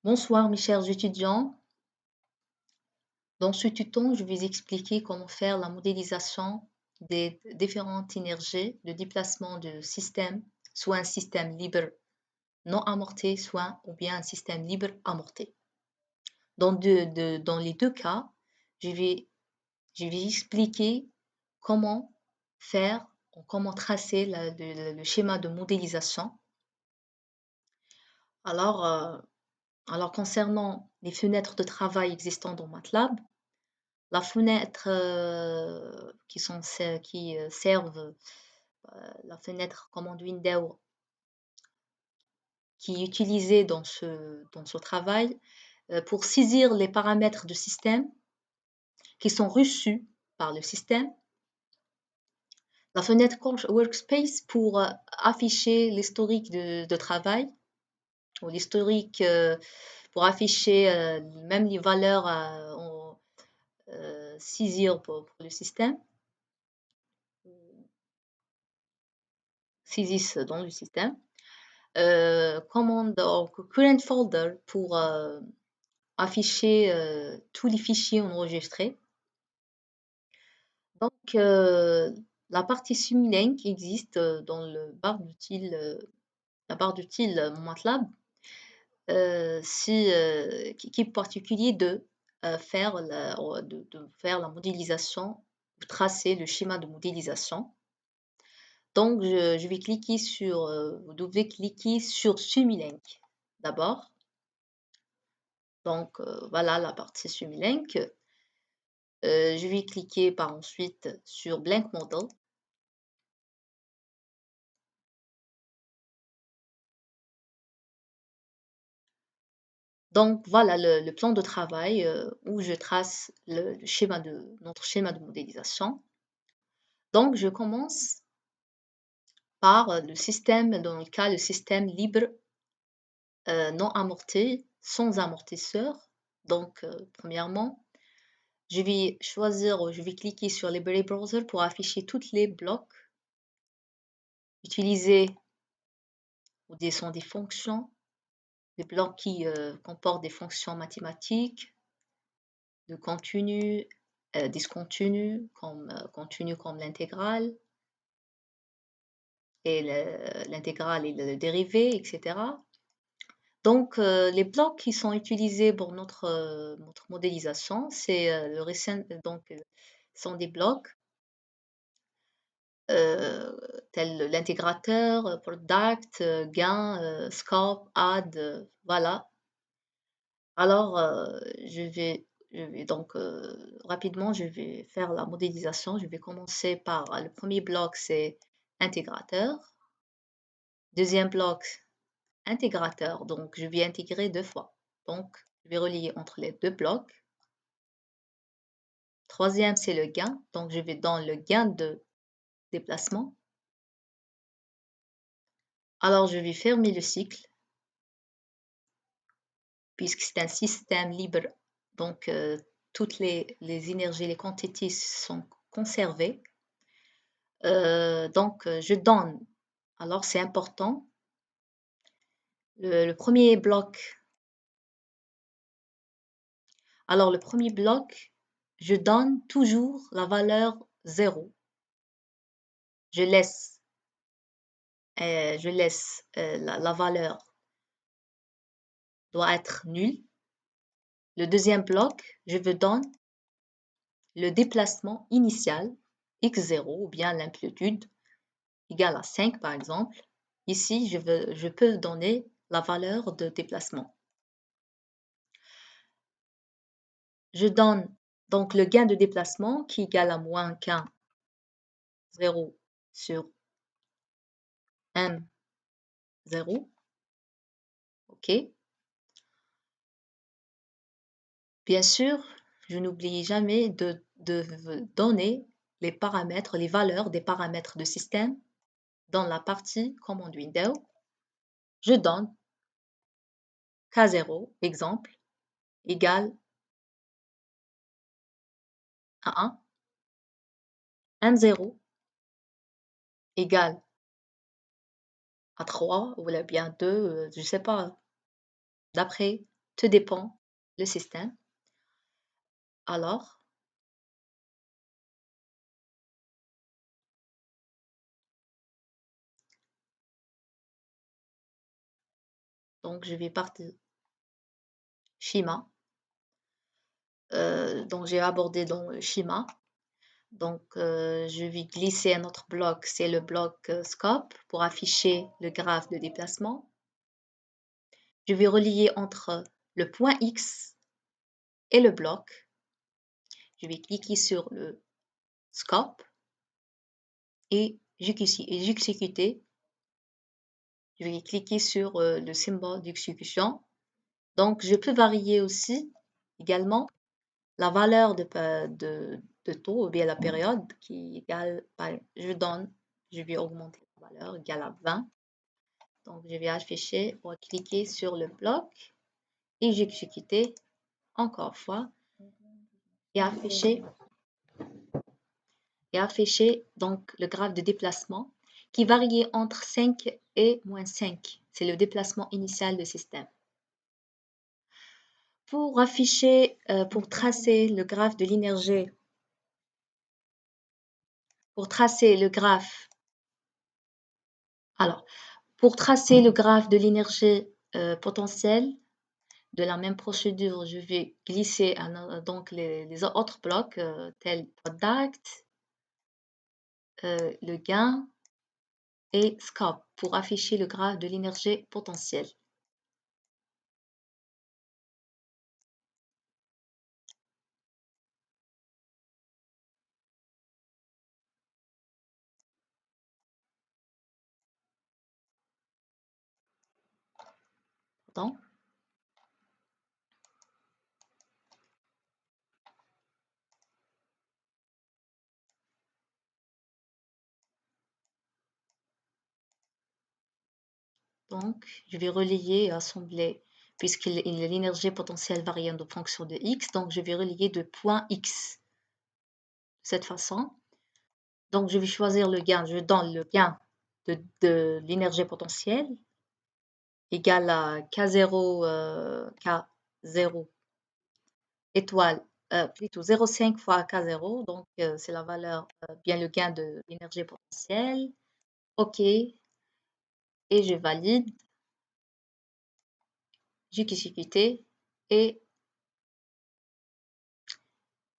Bonsoir mes chers étudiants. Dans ce tuto, je vais expliquer comment faire la modélisation des différentes énergies de déplacement de système, soit un système libre non amorti, soit ou bien un système libre amorti. Dans les deux cas, je vais, je vais expliquer comment faire, comment tracer le schéma de modélisation. Alors, euh, alors concernant les fenêtres de travail existantes dans MATLAB, la fenêtre qui servent la fenêtre commande window qui est utilisée dans ce travail pour saisir les paramètres du système qui sont reçus par le système. La fenêtre workspace pour afficher l'historique de travail ou l'historique pour afficher même les valeurs en saisir pour le système. Saisissent dans le système. Commande current folder pour afficher tous les fichiers enregistrés. Donc, la partie Simulink existe dans la barre d'outils MATLAB, qui est particulier de faire la modélisation, de tracer le schéma de modélisation. Donc, je vais cliquer sur, vous devez cliquer sur Simulink d'abord. Donc, voilà la partie Simulink. Je vais cliquer par ensuite sur Blank Model. Donc, voilà le plan de travail où je trace notre schéma de modélisation. Donc, je commence par le système, dans le cas, le système libre non amorti, sans amortisseur. Donc, premièrement, je vais cliquer sur Library Browser pour afficher tous les blocs utilisés ou sont des fonctions, des blocs qui comportent des fonctions mathématiques, de continu, discontinu, comme continu comme l'intégrale, et l'intégrale et le dérivé, etc. Donc, les blocs qui sont utilisés pour notre modélisation, sont des blocs tels l'intégrateur, product, gain, scope, add, voilà. Alors, donc rapidement, je vais faire la modélisation. Je vais commencer par le premier bloc, c'est intégrateur. Deuxième bloc, intégrateur. Donc, je vais intégrer deux fois. Donc, je vais relier entre les deux blocs. Troisième, c'est le gain. Donc, je vais dans le gain de déplacement. Alors, je vais fermer le cycle puisque c'est un système libre. Donc, toutes les énergies, les quantités sont conservées. Donc, je donne. Alors, c'est important. Le premier bloc. Alors, le premier bloc, je donne toujours la valeur 0. Je laisse la valeur doit être nulle. Le deuxième bloc, je veux donner le déplacement initial, x0, ou bien l'amplitude, égale à 5 par exemple. Ici, je peux donner la valeur de déplacement. Je donne donc le gain de déplacement qui est égal à moins qu'un 0 sur m0. OK. Bien sûr, je n'oublie jamais de donner les paramètres, les valeurs des paramètres de système dans la partie commande window. Je donne K0, exemple, égale à 1, M0 égale à 3 ou bien 2, je ne sais pas, d'après te dépend le système. Alors, donc je vais partir schéma. Donc j'ai abordé dans le schéma. Donc je vais glisser un autre bloc, c'est le bloc scope pour afficher le graphe de déplacement. Je vais relier entre le point X et le bloc. Je vais cliquer sur le scope et j'exécuter. Je vais cliquer sur le symbole d'exécution. Donc, je peux varier aussi également la valeur de taux ou bien la période qui est égale, je vais augmenter la valeur égale à 20. Donc, je vais afficher ou cliquer sur le bloc et j'exécuter encore une fois et afficher donc le graphe de déplacement qui varie entre 5 et moins 5. C'est le déplacement initial du système. Pour tracer le graphe de l'énergie, pour tracer le graphe de l'énergie potentielle, de la même procédure, je vais glisser donc les autres blocs tels product, le gain et scope pour afficher le graphe de l'énergie potentielle. Pardon. Donc, je vais relier et assembler, puisque l'énergie potentielle varie en fonction de x, donc je vais relier de point x de cette façon. Donc, je vais choisir le gain, je donne le gain de l'énergie potentielle égal à K0, K0 étoile, plutôt 0,5 fois K0, donc c'est la valeur, bien le gain de l'énergie potentielle. OK, et je valide, j'exécuter et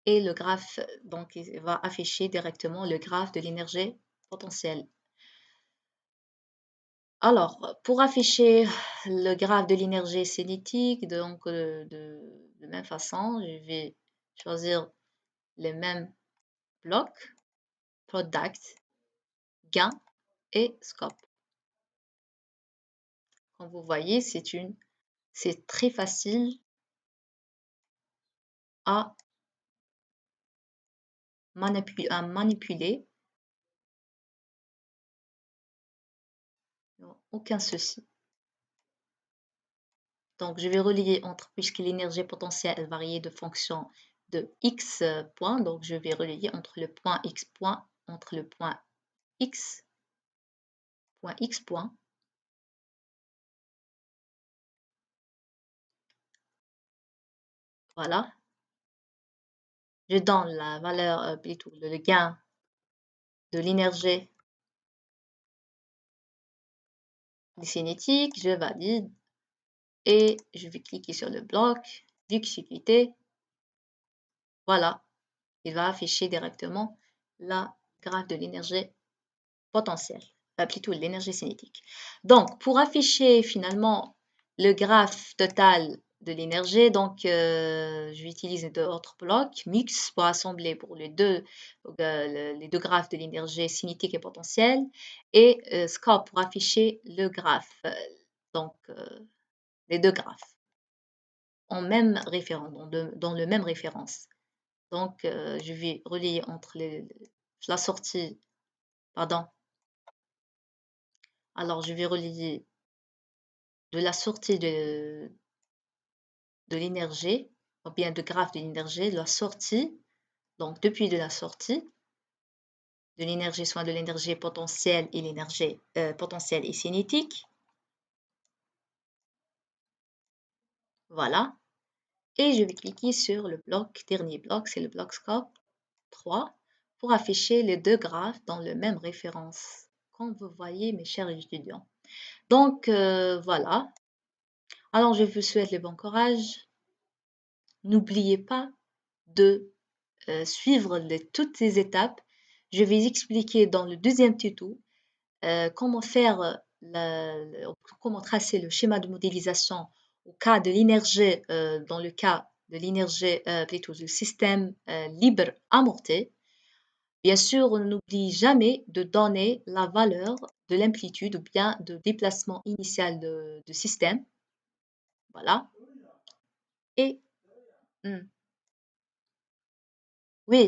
le graphe, donc il va afficher directement le graphe de l'énergie potentielle. Alors, pour afficher le graphe de l'énergie cinétique, donc de même façon, je vais choisir les mêmes blocs, product, gain et scope. Comme vous voyez, c'est très facile à manipuler. Aucun souci. Donc, je vais relier puisque l'énergie potentielle varie de fonction de x points, donc je vais relier entre le point x point, entre le point x point. Voilà. Je donne la valeur, plutôt le gain de l'énergie cinétique, je valide et je vais cliquer sur le bloc, d'exécuter. Voilà, il va afficher directement la graphe de l'énergie potentielle, plutôt l'énergie cinétique. Donc, pour afficher finalement le graphe total de l'énergie, donc je vais utiliser d'autres blocs, mix pour assembler pour les deux graphes de l'énergie cinétique et potentielle, et scope pour afficher le graphe, donc les deux graphes en même référence, dans le même référence. Donc, je vais relier entre la sortie, pardon. Alors, je vais relier de la sortie de l'énergie, ou bien de graphe de l'énergie, la sortie, donc depuis de la sortie de l'énergie, soit de l'énergie potentielle et l'énergie potentielle et cinétique. Voilà. Et je vais cliquer sur le bloc, dernier bloc, c'est le bloc scope 3 pour afficher les deux graphes dans le même référence, comme vous voyez, mes chers étudiants. Donc, voilà. Alors, je vous souhaite le bon courage. N'oubliez pas de suivre toutes les étapes. Je vais expliquer dans le deuxième tuto comment faire, comment tracer le schéma de modélisation au cas de l'énergie, dans le cas de l'énergie, plutôt du système libre amorti. Bien sûr, on n'oublie jamais de donner la valeur de l'amplitude ou bien de déplacement initial de système. Voilà. Et, hmm,